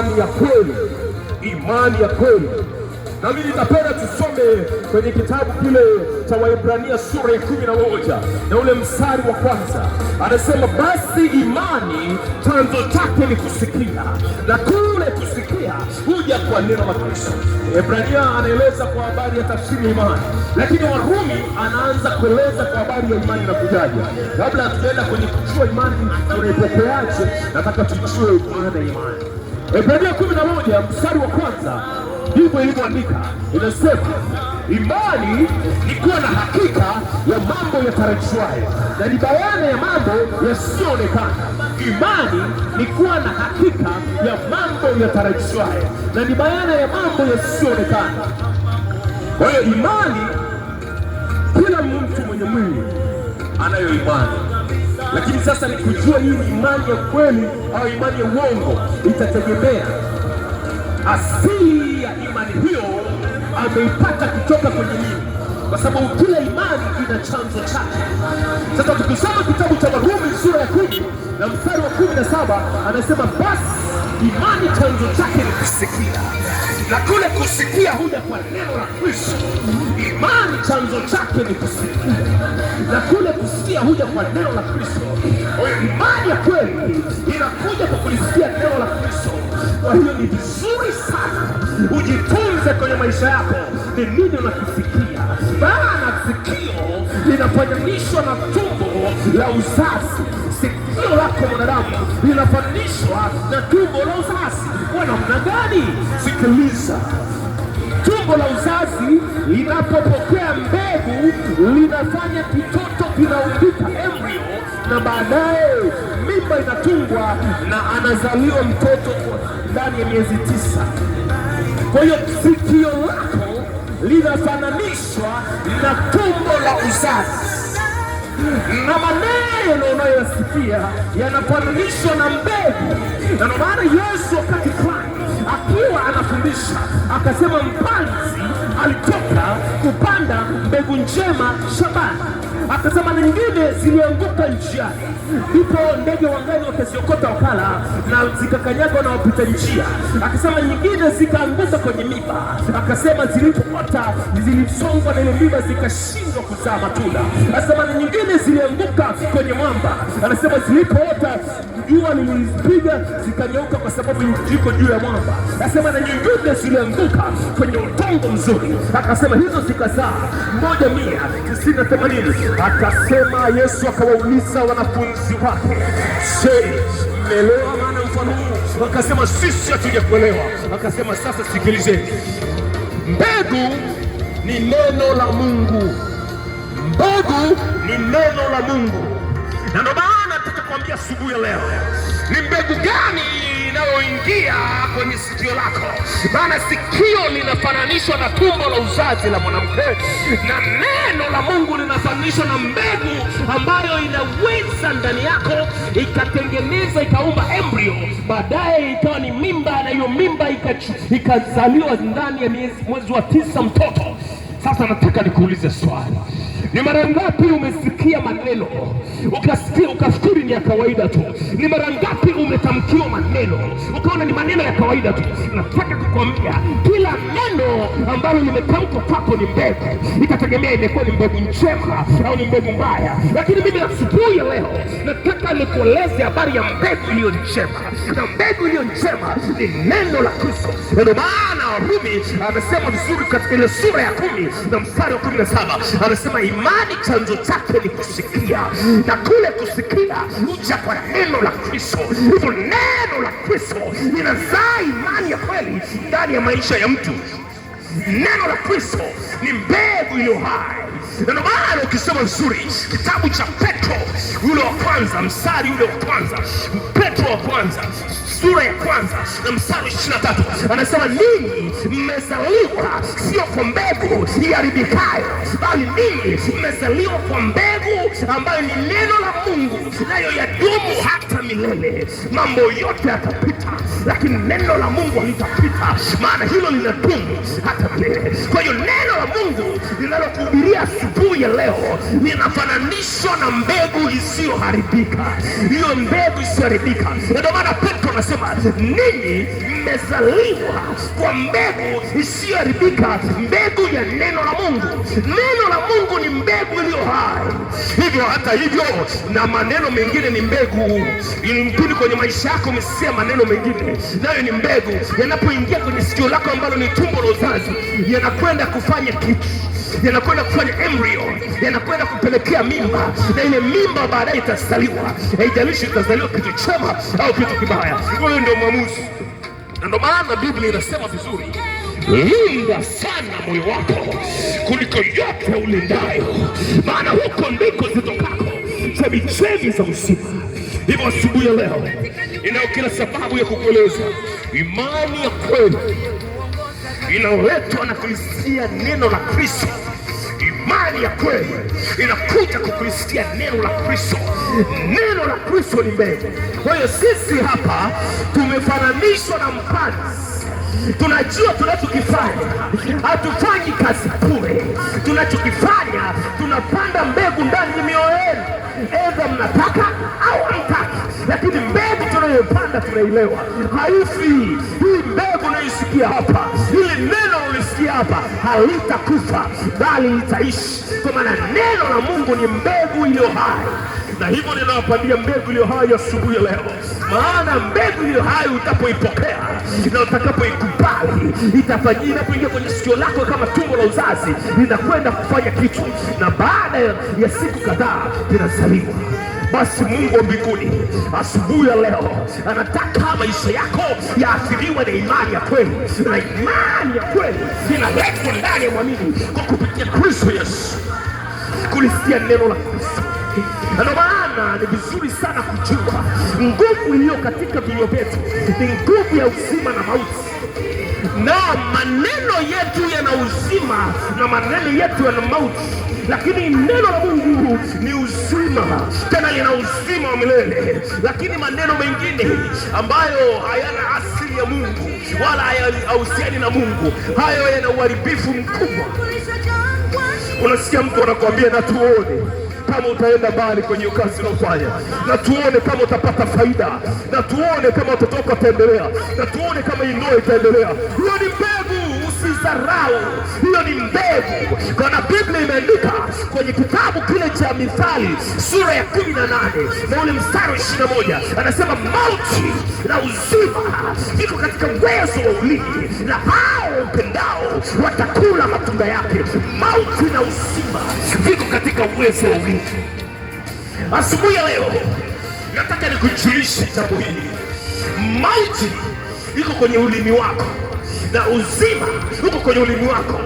Imani ya kweli, imani ya kweli. Na mimi nitapenda tusome kwenye kitabu kile cha Waebrania sura ya 11 na ule mstari wa kwanza. Anasema basi imani chanzo chake ni kusikia, na kule kusikia huja kwa neno la Kristo. Ebrania anaeleza kwa habari ya tafsiri ya imani, lakini Warumi anaanza kueleza kwa habari ya imani na kujaja. Kabla hatujaenda kwenye kujua imani tunaipokeaje, nataka tujue maana ya imani. Ebrania 11 mstari wa kwanza ndivyo ilivyoandika. Inasema imani ni kuwa na hakika ya mambo yatarajiwayo na ni bayana ya mambo yasiyoonekana. Imani ni kuwa na hakika ya mambo yatarajiwayo na ni bayana ya mambo yasiyoonekana. Kwa hiyo imani, kila mtu mwenye mwili anayo imani, lakini sasa ni kujua hii imani ya kweli au imani ya uongo itategemea asili ya imani hiyo ameipata kutoka kwenye nini, kwa sababu kila imani ina chanzo chake. Sasa tukisoma kitabu cha Warumi sura ya 10 na mstari wa 17, anasema basi imani chanzo chake ni kusikia, na kule kusikia huja kwa neno la Kristo. Imani chanzo chake ni kusikia, na kule kusikia huja kwa neno la Kristo. Imani ya kweli inakuja kwa kulisikia neno la Kristo. Kwa hiyo ni vizuri sana ujitunze kwenye maisha yako ni nini unakisikia. Maana sikio linafananishwa na tumbo la uzazi. Sikio lako mwanadamu linafananishwa na tumbo la uzazi. Kwa namna gani? Sikiliza. Tumbo la uzazi linapopokea mbegu linafanya kitoto kinaumbika, embryo, na baadaye mimba inatungwa na anazaliwa mtoto ndani ya miezi 9. Kwa hiyo sikio lako linafananishwa na tumbo la uzazi, na maneno unayoyasikia yanafananishwa na mbegu. Na ndio maana Yesu wakati fulani akiwa anafundisha akasema mpanzi alitoka kupanda mbegu njema shambani, akasema nyingine zilianguka njiani, ndipo ndege wangani wakaziokota wakala na zikakanyaga na wapita njia. Akasema nyingine zikaanguka kwenye miba, akasema zilipoota zilisongwa na ile miba zikashindwa kuzaa matunda. Akasema nyingine zilianguka kwenye mwamba, anasema zilipoota jua lilipiga zikanyauka kwa sababu iko juu ya mwamba. Akasema na nyingine zilianguka kwenye udongo mzuri, akasema hizo zikazaa 180. Akasema Yesu akawauliza wanafunzi wake, je, mmeelewa maana mfano huu? Wakasema sisi hatujakuelewa. Akasema sasa sikilizeni, mbegu ni neno la Mungu. Mbegu ni neno la Mungu. Na ndio maana tutakwambia asubuhi ya leo ni mbegu gani inayoingia kwenye sikio lako. Maana sikio linafananishwa na tumbo la uzazi la mwanamke, na neno la Mungu linafananishwa na mbegu ambayo inaweza ndani yako ikatengeneza ikaumba embryo, baadaye ikawa ni mimba, na hiyo mimba ikazaliwa ndani ya mwezi wa 9 mtoto. Sasa nataka nikuulize swali. Ni mara ngapi umesikia maneno ukasikia ukafikiri ni ya kawaida tu? Ni mara ngapi umetamkiwa maneno ukaona ni maneno ya kawaida tu? Nataka kukwambia kila neno ambalo limetamkwa kwako ni mbegu. Itategemea imekuwa ni mbegu njema au ni mbegu mbaya. Lakini mimi asubuhi ya leo nataka nikueleze habari ya mbegu iliyo njema, na mbegu iliyo njema ni neno la Kristo. Ndio maana Warumi amesema vizuri katika ile sura ya 10 na mstari wa 17, anasema imani chanzo chake ni kusikia, na kule kusikia huja kwa neno la Kristo. Hivyo neno la Kristo linazaa imani ya kweli ndani ya maisha ya mtu. Neno la Kristo ni mbegu iliyo hai. Na ndio maana ukisoma vizuri kitabu cha Petro ule wa kwanza mstari ule wa kwanza, Petro wa kwanza sura ya kwanza na mstari 23, anasema ninyi mmezaliwa sio kwa mbegu iharibikayo, bali ninyi mmezaliwa kwa mbegu ambayo ni neno la Mungu, nayo yadumu hata milele. Mambo yote yatapita, lakini neno la Mungu halitapita, maana hilo linadumu hata milele. Kwa hiyo neno la Mungu linalokuhubiria asubuhi ya leo ninafananishwa na mbegu isiyoharibika. Hiyo mbegu isiyoharibika, ndio maana Petro anasema ninyi mmezaliwa kwa mbegu isiyoharibika, mbegu ya neno la Mungu. Neno la Mungu ni mbegu iliyo hai. Hivyo hata hivyo na maneno mengine ni mbegu. Ili kwenye maisha yako umesikia maneno mengine, nayo ni mbegu. Yanapoingia kwenye sikio lako ambalo ni tumbo la uzazi, yanakwenda kufanya kitu, yanakwenda kufanya embryo, yanakwenda kupelekea mimba, na ile mimba baadaye itazaliwa. Haijalishi itazaliwa kitu chema au kitu kibaya, wewe ndio mwamuzi. Na ndio maana Biblia inasema vizuri, linda sana moyo wako kuliko yote ulindayo, maana huko ndiko zitokako chemichemi za uzima. Hivyo asubuhi ya leo inayo kila sababu ya kukueleza imani ya kweli inayoletwa na kulisikia neno la Kristo. Imani ya kweli inakuja kukulisikia neno la Kristo. Neno la Kristo ni mbegu. Kwa hiyo sisi hapa tumefananishwa na mpanzi. Tunajua tunachokifanya, hatufanyi kazi bure. Tunachokifanya, tunapanda mbegu ndani ya mioyo yenu, aidha mnataka au hamtaki, lakini mbegu tunayopanda tunaielewa, haifi. Hii mbegu unaisikia hapa, hili neno unalisikia hapa, halitakufa bali litaishi, kwa maana neno la Mungu ni mbegu iliyo hai. Na hivyo ninawapandia mbegu iliyo hai asubuhi ya leo, maana mbegu iliyo hai utapoipokea na utakapoikubali, itafanyia inapoingia kwenye sikio lako kama tumbo la uzazi, linakwenda kufanya kitu, na baada ya siku kadhaa linazaliwa. Basi Mungu wa mbinguni asubuhi ya leo anataka maisha yako yaathiriwe na imani ya kweli, na imani ya kweli inaletwa ndani ya mwamini kwa kupitia Kristo Yesu, kulisikia neno la Kristo. Ndio maana ni vizuri sana kujua nguvu iliyo katika vinywa vyetu ni nguvu ya uzima na mauti, na maneno yetu yana uzima na maneno yetu yana mauti, lakini neno la Mungu ni uzima, tena yana uzima wa milele. Lakini maneno mengine ambayo hayana asili ya Mungu wala hayahusiani na Mungu, hayo yana uharibifu mkubwa. Unasikia mtu anakuambia na tuone kama utaenda mbali kwenye kazi unayofanya, na tuone kama utapata faida, na tuone kama utatoka utaendelea, na tuone kama ndoa itaendelea. Hiyo ni mbegu, usizarau. Hiyo ni mbegu. Kwa Biblia imeandika kwenye kitabu kile cha Mithali sura ya 18 na ule mstari wa 21, anasema mauti na uzima viko katika uwezo wa ulimi, na hao upendao watakula matunda yake. Mauti na uzima viko katika uwezo wa ulimi. Asubuhi ya leo nataka nikujulishe jambo hili. Mauti iko kwenye ulimi wako na uzima uko kwenye ulimi wako.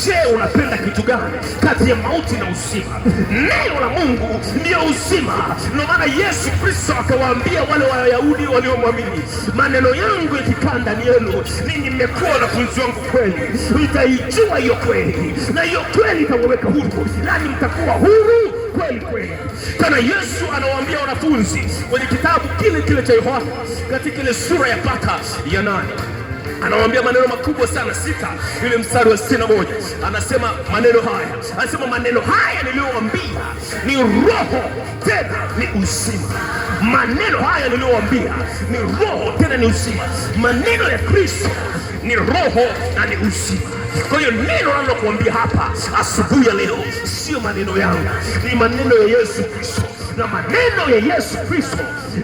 Je, unapenda kitu gani kati ya mauti na uzima? Neno la Mungu ndio uzima. Ndio maana Yesu Kristo akawaambia wale Wayahudi waliomwamini, maneno yangu yakikaa ndani yenu, ninyi mmekuwa wanafunzi wangu kweli, mtaijua hiyo kweli, na hiyo kweli itawaweka huru, nani mtakuwa huru kweli kweli. Tena Yesu anawaambia wanafunzi kwenye kitabu kile cha Yohana katika ile sura ya 8, anawaambia maneno makubwa sana, 6 ile mstari wa 61, anasema maneno haya, anasema maneno haya niliyowaambia ni roho tena ni uzima. Maneno haya niliyowaambia ni roho tena ni uzima. Maneno ya Kristo ni roho na ni uzima. Kwa hiyo neno nalokuambia hapa asubuhi ya leo sio maneno yangu, ni maneno ya Yesu Kristo, na maneno ya Yesu Kristo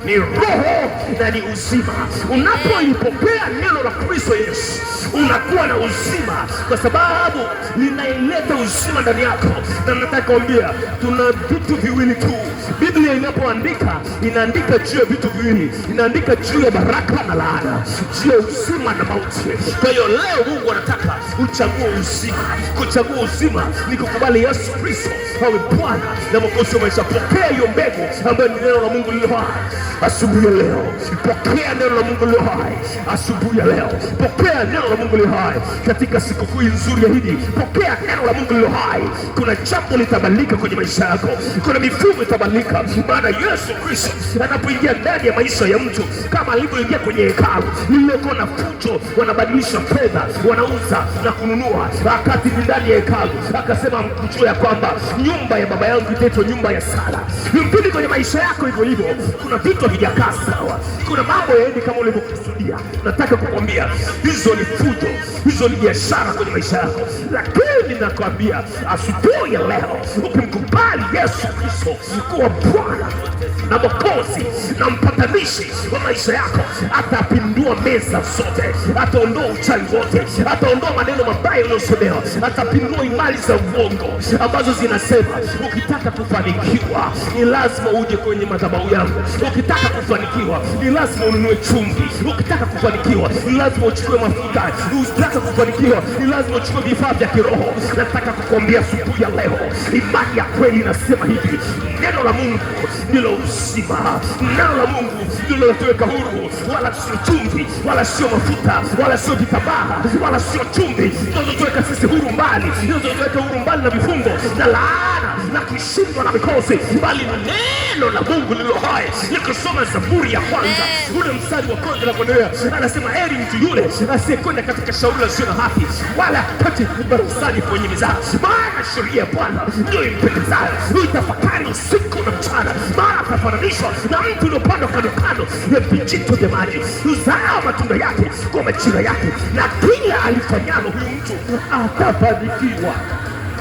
ni roho na ni uzima. Unapoipokea neno la Kristo Yesu unakuwa na uzima, kwa sababu linaileta uzima ndani yako. Na nataka kuambia tuna vitu viwili tu. Biblia inapoandika inaandika juu ya vitu viwili, inaandika juu ya baraka na laana, juu ya uzima na mauti. Kwa hiyo leo Mungu anataka uchague uzima. Kuchagua uzima ni kukubali Yesu Kristo awe Bwana na Mwokozi wa maisha. Pokea hiyo mbegu ambayo ni neno la Mungu lililo hai. Asubuhi ya leo pokea neno la Mungu lililo hai. Asubuhi ya leo pokea neno la Mungu lililo hai. Katika siku hii nzuri ya Idi, pokea neno la Mungu lililo hai. Kuna jambo litabadilika kwenye maisha yako, kuna mifumo itabadilika, maana Yesu Kristo anapoingia ndani ya maisha ya mtu, kama alivyoingia kwenye hekalu lililokuwa na fujo, wanabadilisha fedha, wanauza na kununua, wakati ndani ya hekalu akasema mkujua ya kwamba nyumba ya baba yangu itaitwa nyumba ya sala. Yumkini kwenye maisha yako hivyo hivyo, kuna vitu havijakaa sawa, kuna mambo yaendi kama ulivyokusudia. Nataka kukwambia hizo ni fujo, hizo ni biashara kwenye maisha yako, lakini nakwambia asubuhi ya leo ukimkubali Yesu Kristo kuwa Bwana na Mwokozi na mpatanishi wa maisha yako, atapindua meza zote, ataondoa uchawi wote, ataondoa maneno mabaya unayosemewa, atapindua imani za uongo ambazo zinasema ukitaka kufanikiwa ni lazima uje kwenye madhabahu yangu, ukitaka kufanikiwa ni lazima ununue chumvi, ukitaka kufanikiwa ni lazima uchukue mafuta, ukitaka kufanikiwa ni lazima uchukue vifaa vya kiroho. Nataka kukuambia asubuhi ya leo, imani ya kweli inasema hivi: neno la Mungu ndilo uzima, neno la Mungu ndilo linatuweka huru, wala sio chumvi, wala sio mafuta, wala sio vitambaa, wala sio chumvi. Tunatuweka sisi huru mbali, tunatuweka huru mbali na vifungo na laana na kushindwa na mikosi, bali neno la Mungu lililo hai. Nikisoma Zaburi ya kwanza ule mstari wa kwanza na kuendelea, anasema heri mtu yule asiyekwenda katika shauri la sio na haki, wala haketi barazani kwenye mizaa, maana sheria ya Bwana ndio impendezayo, uitafakari usiku na mchana. Maana atafananishwa na mtu uliopandwa kando kando ya vijito vya maji, uzao matunda yake kwa majira yake, na kila alifanyalo huyu mtu atafanikiwa.